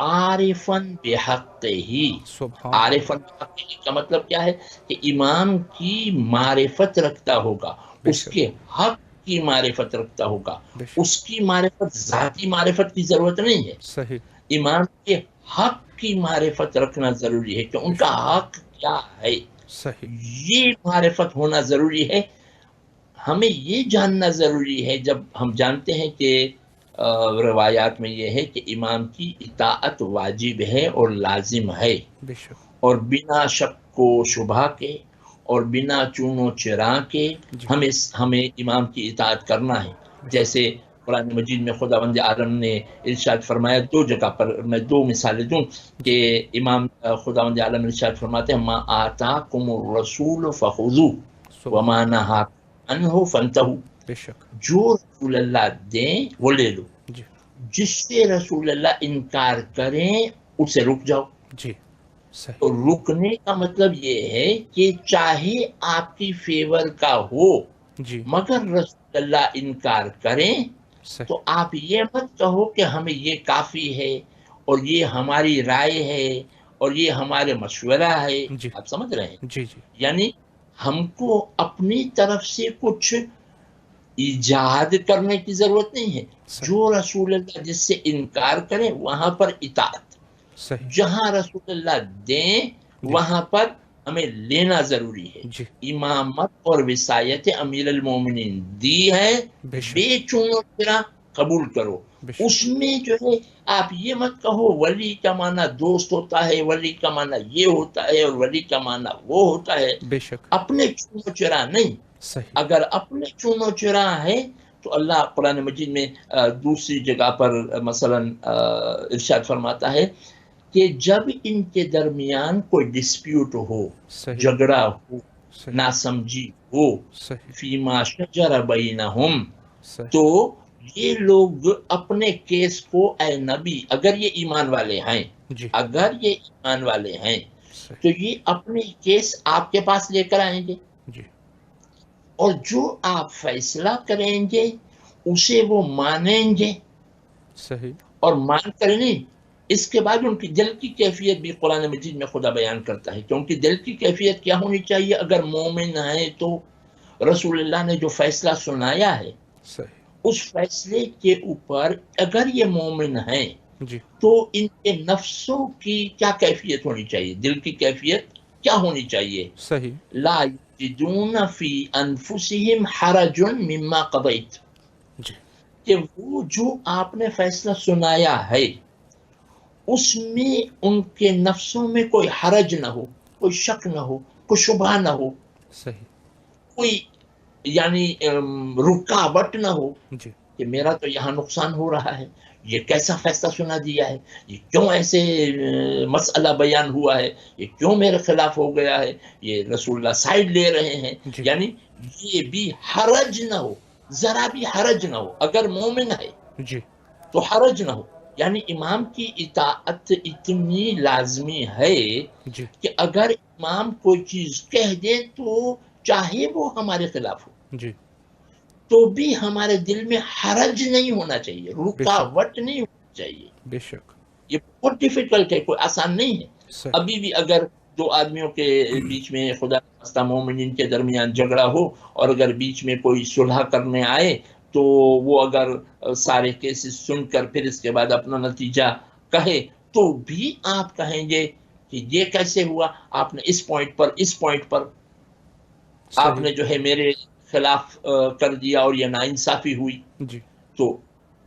عارفاً بحق ہی. سبحان اللہ. عارفاً بحق ہی کا مطلب کیا ہے؟ کہ امام کی معرفت رکھتا ہوگا، بے اس شک. کے حق کی معرفت رکھتا ہوگا. بے شک. اس کی معرفت ذاتی معرفت کی ضرورت نہیں ہے، صحیح. امام کے حق کی معرفت رکھنا ضروری ہے کہ بے ان کا شک. حق کیا ہے. صحیح. یہ معرفت ہونا ضروری ہے. ہمیں یہ جاننا ضروری ہے، جب ہم جانتے ہیں کہ روایات میں یہ ہے کہ امام کی اطاعت واجب ہے اور لازم ہے، بے شک. اور بنا شک و شبہ کے اور بنا چون و چرا کے جی ہمیں امام کی اطاعت کرنا ہے. بے شک. جیسے قرآن مجید میں خداوند عالم نے ارشاد فرمایا، دو جگہ پر میں دو مثالیں دوں کہ جی امام خداوند عالم ارشاد فرماتے ہیں ما آتاکم الرسول فخذوه وما سبحان. نهاکم عنہ فانتہوا. بے شک. جو رسول اللہ دیں وہ لے لو، جی جس سے رسول اللہ انکار کریں اسے رک جاؤ. جی صحیح. تو رکنے کا مطلب یہ ہے کہ چاہے آپ کی فیور کا ہو جی مگر رسول اللہ انکار کریں تو صحیح. آپ یہ مت کہو کہ ہمیں یہ کافی ہے اور یہ ہماری رائے ہے اور یہ ہمارے مشورہ ہے. جی آپ سمجھ رہے ہیں؟ جی جی یعنی ہم کو اپنی طرف سے کچھ ایجاد کرنے کی ضرورت نہیں ہے. صحیح. جو رسول اللہ جس سے انکار کریں وہاں پر اطاعت، صحیح. جہاں رسول اللہ دیں جی وہاں پر ہمیں لینا ضروری ہے. جی امامت اور وصایت امیر المومنین دی ہے، بے بے شک. چون و چرا قبول کرو. بے اس شک. میں جو ہے آپ یہ مت کہو ولی کا معنی دوست ہوتا ہے، ولی کا معنی یہ ہوتا ہے اور ولی کا معنی وہ ہوتا ہے. بے شک. اپنے چون و چرا نہیں. صحیح. اگر اپنے چون و چرا ہے تو اللہ قرآن مجید میں دوسری جگہ پر مثلا ارشاد فرماتا ہے کہ جب ان کے درمیان کوئی ڈسپیوٹ ہو، صحیح. جھگڑا ہو، صحیح. ناسمجھی ہو، صحیح. فیما شجر بینہم، صحیح. تو یہ لوگ اپنے کیس کو اے نبی، اگر یہ ایمان والے ہیں، جی اگر یہ ایمان والے ہیں تو صحیح. یہ اپنے کیس آپ کے پاس لے کر آئیں گے، جی اور جو آپ فیصلہ کریں گے اسے وہ مانیں گے، صحیح. اور مان کر نہیں، اس کے بعد ان کی دل کی کیفیت بھی قرآن مجید میں خدا بیان کرتا ہے کہ ان کی دل کی کیفیت کیا ہونی چاہیے. اگر مومن ہے تو رسول اللہ نے جو فیصلہ سنایا ہے صحیح. اس فیصلے کے اوپر اگر یہ مومن ہیں جی تو ان کے نفسوں کی کیا کیفیت ہونی چاہیے، دل کی کیفیت. کیا ہونی چاہیے؟ صحیح. لا یجدون فی انفسہم حرج مما قضیت، جی کہ وہ جو آپ نے فیصلہ سنایا ہے اس میں ان کے نفسوں میں کوئی حرج نہ ہو، کوئی شک نہ ہو، کوئی شبہ نہ ہو، صحیح. کوئی یعنی رکاوٹ نہ ہو جی کہ میرا تو یہاں نقصان ہو رہا ہے، یہ کیسا فیصلہ سنا دیا ہے، یہ کیوں ایسے مسئلہ بیان ہوا ہے، یہ کیوں میرے خلاف ہو گیا ہے، یہ رسول اللہ سائڈ لے رہے ہیں. جی یعنی یہ بھی حرج نہ ہو، ذرا بھی حرج نہ ہو. اگر مومن ہے جی تو حرج نہ ہو. یعنی امام کی اطاعت اتنی لازمی ہے جی کہ اگر امام کوئی چیز کہہ دے تو چاہے وہ ہمارے خلاف ہو جی تو بھی ہمارے دل میں حرج نہیں ہونا چاہیے، بے شک رکاوٹ نہیں ہونی چاہیے. بے شک. یہ بہت ڈیفیکلٹ ہے، کوئی آسان نہیں ہے. صحیح. ابھی بھی اگر دو آدمیوں کے بیچ میں خدا نخواستہ مومنین کے درمیان جھگڑا ہو اور اگر بیچ میں کوئی صلح کرنے آئے تو وہ اگر سارے کیسز سن کر پھر اس کے بعد اپنا نتیجہ کہے تو بھی آپ کہیں گے کہ یہ کیسے ہوا، آپ نے اس پوائنٹ پر آپ صحیح. نے جو ہے میرے خلاف کر دیا اور یہ ناانصافی ہوئی. جی تو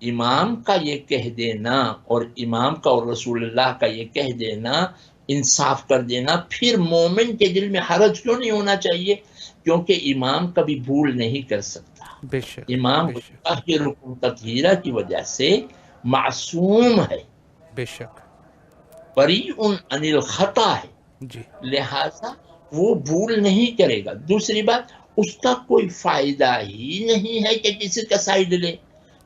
امام کا یہ کہہ دینا اور امام کا اور رسول اللہ کا یہ کہہ دینا، انصاف کر دینا، پھر مومن کے دل میں حرج کیوں نہیں ہونا چاہیے؟ کیونکہ امام کبھی بھول نہیں کر سکتا. بے شک امام بے شک طاہر تطہیرہ کی وجہ سے معصوم ہے، بے شک. بریء عن الخطا ہے، جی لہذا وہ بھول نہیں کرے گا. دوسری بات، اس کا کوئی فائدہ ہی نہیں ہے کہ کسی کا سائڈ لے،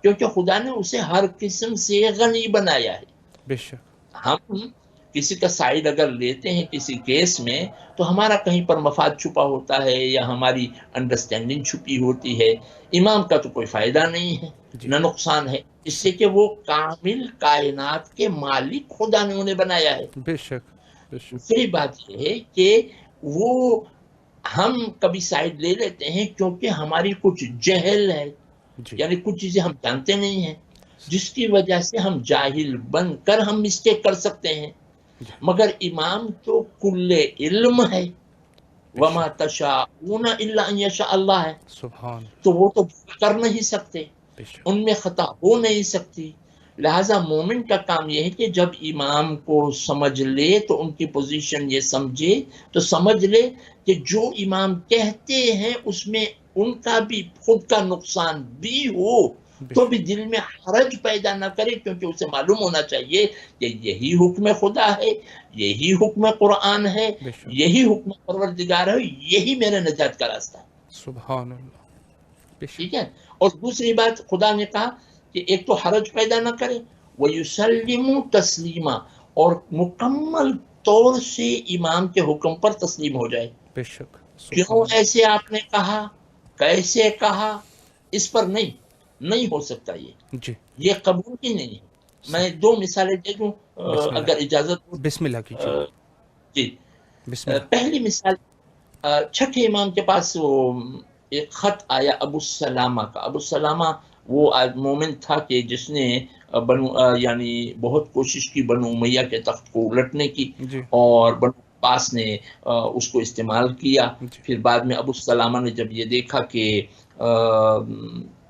کیونکہ خدا نے اسے ہر قسم سے غنی بنایا ہے. بے شک. ہم کسی کا سائڈ اگر لیتے ہیں کسی کیس میں تو ہمارا کہیں پر مفاد چھپا ہوتا ہے یا ہماری انڈرسٹینڈنگ چھپی ہوتی ہے. امام کا تو کوئی فائدہ نہیں ہے، جی نہ نقصان ہے، اس سے کہ وہ کامل کائنات کے مالک خدا نے انہیں بنایا ہے. بے شک بے شک. دوسری بات یہ ہے کہ وہ ہم کبھی سائڈ لے لیتے ہیں کیونکہ ہماری کچھ جہل ہے، جی یعنی کچھ چیزیں ہم جانتے نہیں ہیں جس کی وجہ سے ہم جاہل بن کر ہم مسٹیک کر سکتے ہیں. جی مگر امام تو کل علم ہے، بے وما شک. تشاءون الا ان یشاء اللہ ہے، سبحان تو اللہ. وہ تو کر نہیں سکتے، بے شک. ان میں خطا ہو نہیں سکتی. لہذا مومن کا کام یہ ہے کہ جب امام کو سمجھ لے تو ان کی پوزیشن یہ سمجھے، تو سمجھ لے کہ جو امام کہتے ہیں اس میں ان کا بھی خود کا نقصان بھی ہو بے تو شک بھی دل میں حرج پیدا نہ کرے، کیونکہ اسے معلوم ہونا چاہیے کہ یہی حکم خدا ہے، یہی حکم قرآن ہے، بے شک. یہی حکم پروردگار ہے، یہی میرے نجات کا راستہ ہے. سبحان اللہ. بے ٹھیک شک. ہے. اور دوسری بات خدا نے کہا کہ ایک تو حرج پیدا نہ کرے، وَيُسَلِّمُ تَسْلِيمًا، اور مکمل طور سے امام کے حکم پر تسلیم ہو جائے. بے شک. کیوں سبحان. ایسے آپ نے کہا، کیسے کہا، اس پر نہیں ہو سکتا. جی یہ قبول ہی نہیں ہے. میں صحیح. دو مثالیں دے دوں بسم اگر اللہ. اجازت ہو. بسم اللہ کیجیے. جی. بسم اللہ. پہلی مثال، چھٹے امام کے پاس وہ ایک خط آیا ابو السلامہ کا. ابو السلامہ وہ مومن تھا کہ جس نے یعنی بہت کوشش کی بنو امیہ کے تخت کو الٹنے کی، جی اور بنو عباس نے اس کو استعمال کیا. جی پھر بعد میں ابو السلامہ نے جب یہ دیکھا کہ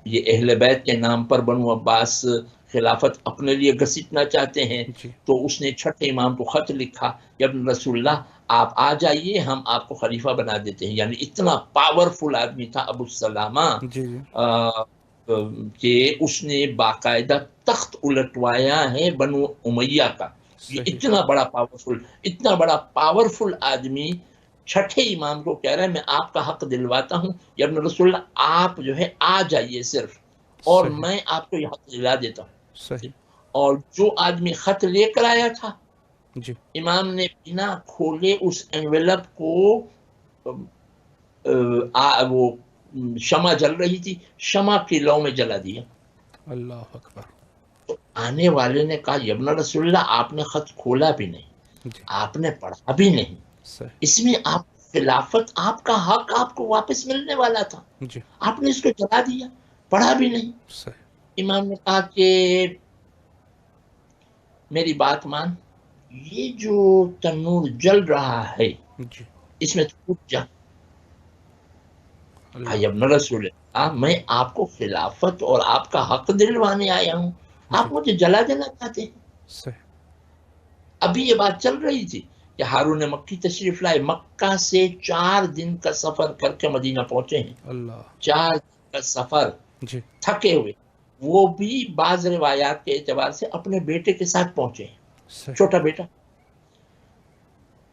یہ اہل بیت کے نام پر بنو عباس خلافت اپنے لیے گھسیٹنا چاہتے ہیں، جی تو اس نے چھٹے امام کو خط لکھا کہ ابن رسول اللہ آپ آ جائیے، ہم آپ کو خلیفہ بنا دیتے ہیں. یعنی اتنا پاورفل آدمی تھا ابو السلامہ جی جی. کہ اس نے باقاعدہ تخت الٹوایا ہے بنو امیہ کا. یہ صحیح. اتنا بڑا پاورفل آدمی چھٹے امام کو کہہ رہا ہے میں آپ کا حق دلواتا ہوں یا ابن رسول اللہ آپ جو ہے آ جائیے صرف، اور صحیح. میں آپ کو یہ حق دلا دیتا ہوں. صحیح. اور جو آدمی خط لے کر آیا تھا، جی امام نے بنا کھولے اس انویلپ کو وہ شمع جل رہی تھی، شمع کی لو میں جلا دیا. اللہ اکبر. تو آنے والے نے کہا ابن رسول اللہ آپ نے خط کھولا بھی نہیں، جی آپ نے پڑھا بھی نہیں، صحیح. اس میں آپ خلافت، آپ کا حق آپ کو واپس ملنے والا تھا، جی آپ نے اس کو جلا دیا، پڑھا بھی نہیں. صحیح. امام نے کہا کہ میری بات مان، یہ جو تنور جل رہا ہے جی اس میں تو کود جا. اللہ ابن رسول اللہ، میں آپ کو خلافت اور آپ کا حق دلوانے آیا ہوں، جی آپ مجھے جلا دینا چاہتے ہیں. صحیح ابھی یہ بات چل رہی تھی کہ ہارون مکی تشریف لائے، مکہ سے 4 دن کا سفر کر کے مدینہ پہنچے ہیں. اللہ 4 دن کا سفر، جی تھکے ہوئے، وہ بھی بعض روایات کے اعتبار سے اپنے بیٹے کے ساتھ پہنچے ہیں، صحیح چھوٹا بیٹا.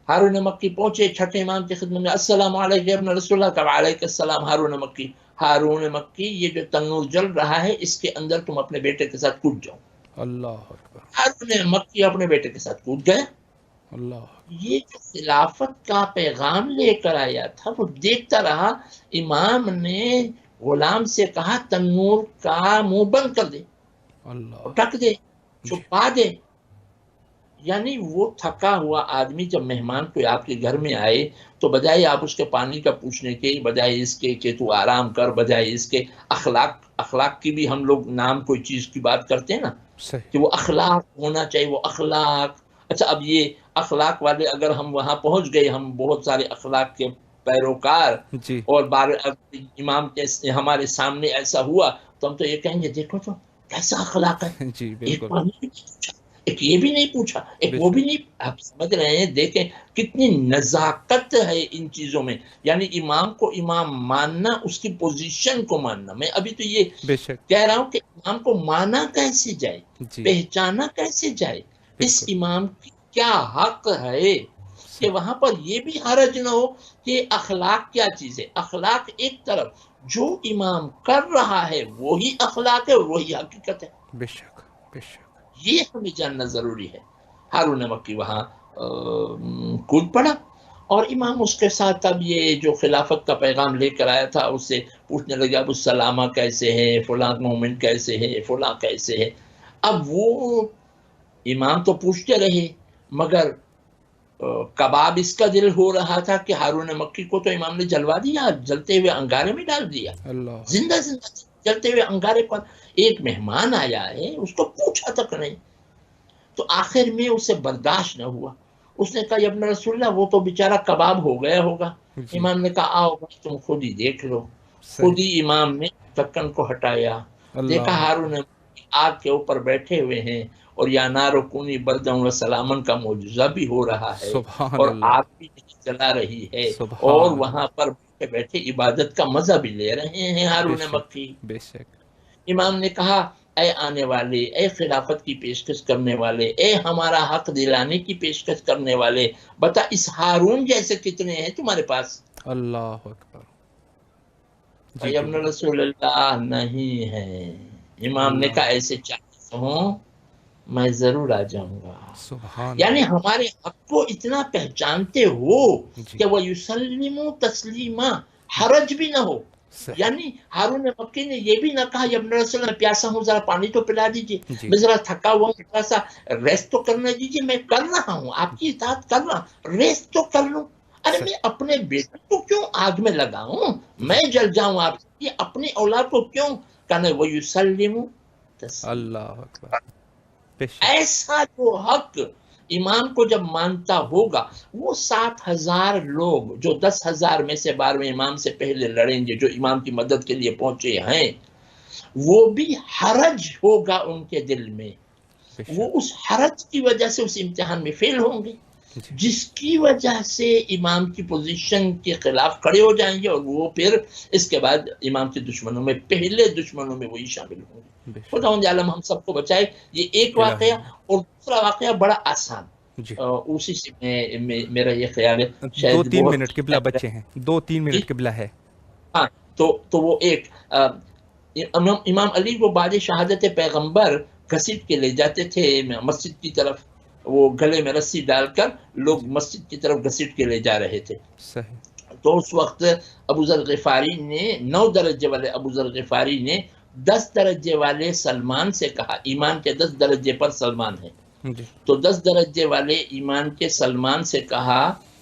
ہارون مکی پہنچے چھٹے امام کی خدمت میں، السلام علیکم ابن رسول اللہ، وعلیکم السلام ہارون مکی. ہارون مکی، یہ جو تنور جل رہا ہے اس کے اندر تم اپنے بیٹے کے ساتھ کود جاؤ. اللہ اکبر ہارون مکی اپنے بیٹے کے ساتھ کود گیا. اللہ یہ جو خلافت کا پیغام لے کر آیا تھا وہ دیکھتا رہا. امام نے غلام سے کہا تنور کا منہ بند کر دے، اللہ ڈھک دے، جی چھپا دے. یعنی وہ تھکا ہوا آدمی جب مہمان کوئی آپ کے گھر میں آئے تو بجائے آپ اس کے پانی کا پوچھنے کے، بجائے اس کے کہ تو آرام کر، بجائے اس کے اخلاق کی بھی ہم لوگ نام کوئی چیز کی بات کرتے ہیں نا صحیح کہ وہ اخلاق ہونا چاہیے، وہ اخلاق. اچھا اب یہ اخلاق والے اگر ہم وہاں پہنچ گئے، ہم بہت سارے اخلاق کے پیروکار، جی اور امام کے ہمارے سامنے ایسا ہوا تو ہم تو یہ کہیں گے دیکھو تو کیسا اخلاق ہے. جی ایک بالکل پانی بھی نہیں پوچھا، ایک یہ بھی نہیں پوچھا، ایک بے وہ بھی شک نہیں. آپ سمجھ رہے ہیں؟ دیکھیں کتنی نزاکت ہے ان چیزوں میں. یعنی امام کو امام ماننا، اس کی پوزیشن کو ماننا. میں ابھی تو یہ بے شک کہہ رہا ہوں کہ امام کو مانا کیسے جائے، جی پہچانا کیسے جائے، اس بالکل امام کی کیا حق ہے. کہ صحیح وہاں پر یہ بھی حرج نہ ہو کہ اخلاق کیا چیز ہے. اخلاق ایک طرف، جو امام کر رہا ہے وہی اخلاق ہے اور وہی حقیقت ہے. بے شک بے شک یہ ہمیں جاننا ضروری ہے. ہارون مکی وہاں کود پڑا اور امام اس کے ساتھ اب یہ جو خلافت کا پیغام لے کر آیا تھا اس سے پوچھنے لگے ابو السلامہ کیسے ہے، فلاں مومن کیسے ہے، فلاں کیسے ہے. اب وہ امام تو پوچھتے رہے مگر کباب اس کا دل ہو رہا تھا کہ ہارون مکی کو تو امام نے جلوا دیا، جلتے ہوئے انگارے میں ڈال دیا، اللہ زندہ جلتے ہوئے انگارے پر. ایک مہمان آیا ہے، اس کو پوچھا تک نہیں. تو آخر میں اسے برداشت نہ ہوا، اس نے کہا یا ابن رسول اللہ وہ تو بیچارہ کباب ہو گیا ہوگا. جی امام نے کہا آؤ تم خود ہی دیکھ لو. صحیح خود ہی امام نے ڈھکن کو ہٹایا، دیکھا اللہ ہارون آگ کے اوپر بیٹھے ہوئے ہیں اور یا نارو کونی بردن و سلامن کا معجزہ بھی ہو رہا ہے سبحان اور اللہ آگ بھی نہیں جلا رہی ہے، اور سبحان وہاں اللہ پر بیٹھے بیٹھے عبادت کا مزہ بھی لے رہے ہیں بے ہارون شک مکی. بے شک امام نے کہا اے آنے والے، اے خلافت کی پیشکش کرنے والے، اے ہمارا حق دلانے کی پیشکش کرنے والے، بتا اس ہارون جیسے کتنے ہیں تمہارے پاس؟ اللہ اکبر جی اے جی ابن بولے رسول اللہ نہیں ہے. امام نے کہا اللہ ایسے 40 ہوں میں ضرور آ جاؤں گا. سبحان یعنی اللہ ہمارے حق کو اتنا پہچانتے ہو جی کہ وہ یسلم تسلیما، حرج بھی نہ ہو. صحیح یعنی ہارون مکی نے یہ بھی نہ کہا یا ابن رسول اللہ پیاسا ہوں ذرا پانی تو پلا دیجیے، جی میں ذرا تھکا ہوا ہوں تھوڑا سا ریسٹ تو کرنے دیجیے، میں کر رہا ہوں آپ کی اطاعت کر رہا ہوں، ریسٹ تو کر لوں. ارے میں صحیح اپنے بیٹے کو کیوں آگ میں لگاؤں، جی میں جل جاؤں آپ سے، اپنی اولاد کو کیوں کہنا وہ یسلم تسلیم. اللہ اکبر بے شک ایسا جو حق امام کو جب مانتا ہوگا، وہ 7,000 لوگ جو 10,000 میں سے 12ویں امام سے پہلے لڑیں گے، جو امام کی مدد کے لیے پہنچے ہیں، وہ بھی حرج ہوگا ان کے دل میں. بے وہ شک اس حرج کی وجہ سے اس امتحان میں فیل ہوں گے، جی جس کی وجہ سے امام کی پوزیشن کے خلاف کھڑے ہو جائیں گے، اور وہ پھر اس کے بعد امام کے دشمنوں میں، پہلے دشمنوں میں وہی شامل ہوں گے. بے خدا شک عالم ہم سب کو بچائے. یہ ایک الہی واقعہ، اور دوسرا واقعہ بڑا آسان، جی اسی سے میرا یہ خیال ہے 2-3 بہت. منٹ قبلہ بچے ہیں 2-3 جی منٹ قبلہ ہے ہاں، تو وہ ایک امام علی کو بعد شہادت پیغمبر گھسیٹ کے لے جاتے تھے مسجد کی طرف، وہ گلے میں رسی ڈال کر لوگ جی مسجد کی طرف گھسیٹ کے لے جا رہے تھے. صحیح تو اس وقت ابو ذر غفاری نے 9 درجے والے ابو ذر غفاری نے 10 درجے والے سلمان سے کہا، ایمان کے 10 درجے پر سلمان ہے، جی تو 10 درجے والے ایمان کے سلمان سے کہا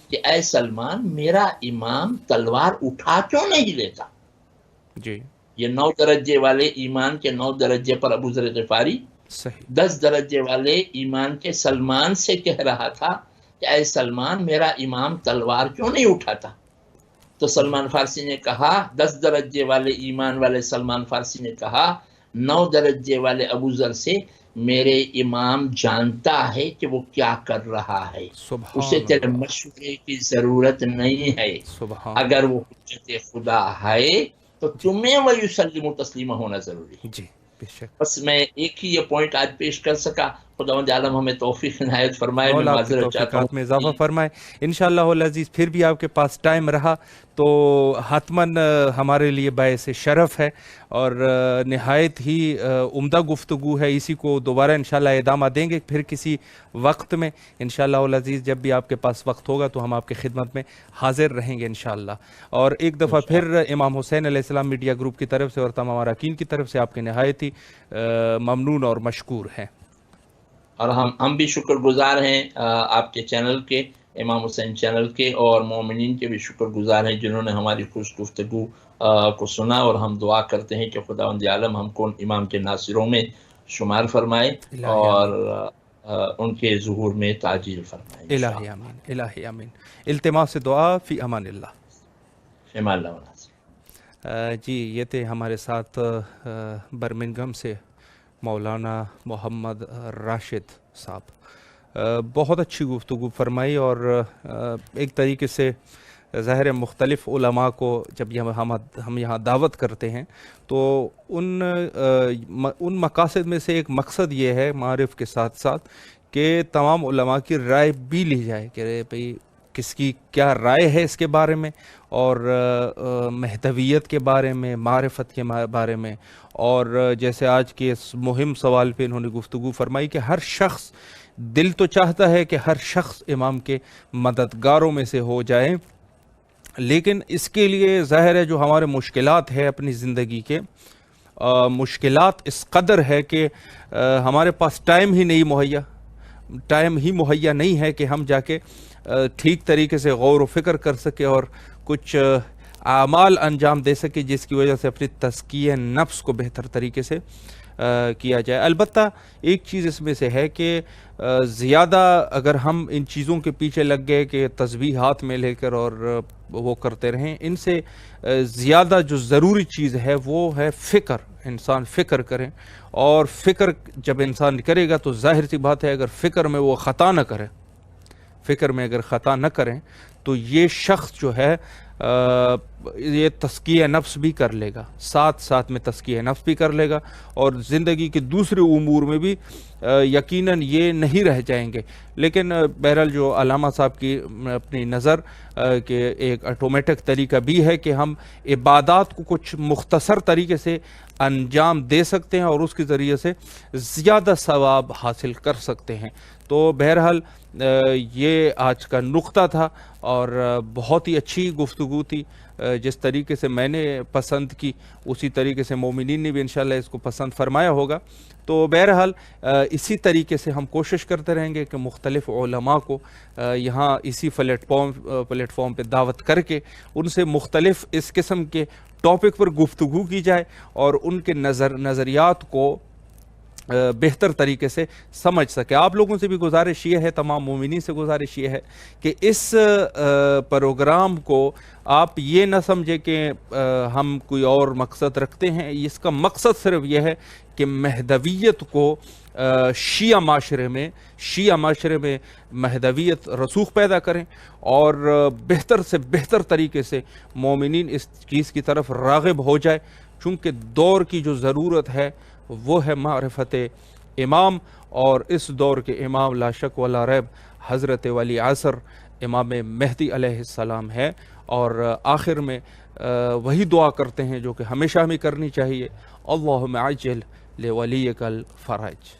کہ اے سلمان میرا امام تلوار اٹھا کیوں نہیں لیتا. جی یہ 9 درجے والے ایمان کے 9 درجے پر ابو ذر غفاری صحیح 10 درجے والے ایمان کے سلمان سے کہہ رہا تھا کہ اے سلمان میرا امام تلوار کیوں نہیں اٹھاتا؟ تو سلمان فارسی نے کہا 10 درجے والے ایمان والے سلمان فارسی نے کہا 9 درجے والے ابو ذر سے میرے امام جانتا ہے کہ وہ کیا کر رہا ہے، اسے سبحان تیرے اللہ مشورے کی ضرورت نہیں ہے، سبحان اگر وہ حجت خدا ہے تو تمہیں وَيُسَلِّمُ تسلیمہ ہونا ضروری ہے۔ جی بے شک بس میں ایک ہی یہ پوائنٹ آج پیش کر سکا، خداوند عالم ہمیں توفیق عنایت فرمائے۔ میں مولا آپ کی معذرت چاہتا توفیقات میں اضافہ ہوں فرمائے انشاءاللہ العزیز۔ پھر بھی آپ کے پاس ٹائم رہا تو حتماً ہمارے لیے باعث شرف ہے اور نہایت ہی عمدہ گفتگو ہے، اسی کو دوبارہ انشاءاللہ ادامہ دیں گے پھر کسی وقت میں انشاءاللہ العزیز۔ جب بھی آپ کے پاس وقت ہوگا تو ہم آپ کی خدمت میں حاضر رہیں گے انشاءاللہ۔ اور ایک دفعہ پھر امام حسین علیہ السلام میڈیا گروپ کی طرف سے اور تمام اراکین کی طرف سے آپ کے نہایت ہی ممنون اور مشکور ہیں۔ اور ہم بھی شکر گزار ہیں آپ کے چینل کے، امام حسین چینل کے، اور مومنین کے بھی شکر گزار ہیں جنہوں نے ہماری خوش گفتگو کو سنا، اور ہم دعا کرتے ہیں کہ خداوند عالم ہم کو امام کے ناصروں میں شمار فرمائے الہی اور آمین ان کے ظہور میں تعجیل فرمائے انشاءاللہ۔ الہی آمین الہی آمین۔ التماس دعا فی امان اللہ۔ فیما اللہ وناصر۔ جی یہ تھے ہمارے ساتھ برمنگھم سے مولانا محمد راشد صاحب، بہت اچھی گفتگو فرمائی، اور ایک طریقے سے ظاہر مختلف علماء کو جب ہم یہاں دعوت کرتے ہیں تو ان مقاصد میں سے ایک مقصد یہ ہے معارف کے ساتھ ساتھ کہ تمام علماء کی رائے بھی لی جائے کہ بھئی کس کی کیا رائے ہے اس کے بارے میں، اور مہدویت کے بارے میں، معرفت کے بارے میں، اور جیسے آج کے اس مہم سوال پہ انہوں نے گفتگو فرمائی کہ ہر شخص دل تو چاہتا ہے کہ ہر شخص امام کے مددگاروں میں سے ہو جائے، لیکن اس کے لیے ظاہر ہے جو ہمارے مشکلات ہے اپنی زندگی کے، مشکلات اس قدر ہے کہ ہمارے پاس ٹائم ہی مہیا نہیں ہے کہ ہم جا کے ٹھیک طریقے سے غور و فکر کر سکے اور کچھ اعمال انجام دے سکے جس کی وجہ سے اپنی تزکیہ نفس کو بہتر طریقے سے کیا جائے۔ البتہ ایک چیز اس میں سے ہے کہ زیادہ اگر ہم ان چیزوں کے پیچھے لگ گئے کہ تسبیح ہاتھ میں لے کر اور وہ کرتے رہیں، ان سے زیادہ جو ضروری چیز ہے وہ ہے فکر، انسان فکر کریں، اور فکر جب انسان کرے گا تو ظاہر سی بات ہے اگر فکر میں وہ خطا نہ کریں تو یہ شخص جو ہے یہ تزکیہ نفس بھی کر لے گا، ساتھ میں تزکیہ نفس بھی کر لے گا، اور زندگی کے دوسرے امور میں بھی یقیناً یہ نہیں رہ جائیں گے۔ لیکن بہرحال جو علامہ صاحب کی اپنی نظر کہ ایک آٹومیٹک طریقہ بھی ہے کہ ہم عبادات کو کچھ مختصر طریقے سے انجام دے سکتے ہیں اور اس کے ذریعے سے زیادہ ثواب حاصل کر سکتے ہیں۔ تو بہرحال یہ آج کا نقطہ تھا اور بہت ہی اچھی گفتگو تھی، جس طریقے سے میں نے پسند کی اسی طریقے سے مومنین نے بھی انشاءاللہ اس کو پسند فرمایا ہوگا۔ تو بہرحال اسی طریقے سے ہم کوشش کرتے رہیں گے کہ مختلف علماء کو یہاں اسی پلیٹ فارم پہ دعوت کر کے ان سے مختلف اس قسم کے ٹاپک پر گفتگو کی جائے اور ان کے نظریات کو بہتر طریقے سے سمجھ سکے۔ آپ لوگوں سے بھی گزارش یہ ہے، تمام مومنین سے گزارش یہ ہے کہ اس پروگرام کو آپ یہ نہ سمجھے کہ ہم کوئی اور مقصد رکھتے ہیں، اس کا مقصد صرف یہ ہے کہ مہدویت کو شیعہ معاشرے میں مہدویت رسوخ پیدا کریں اور بہتر سے بہتر طریقے سے مومنین اس چیز کی طرف راغب ہو جائے، چونکہ دور کی جو ضرورت ہے وہ ہے معرفت امام، اور اس دور کے امام لا شک ولا ریب حضرت ولی عصر امام مہدی علیہ السلام ہے۔ اور آخر میں وہی دعا کرتے ہیں جو کہ ہمیشہ ہمیں کرنی چاہیے، اللہم عجل لولیک الفرج۔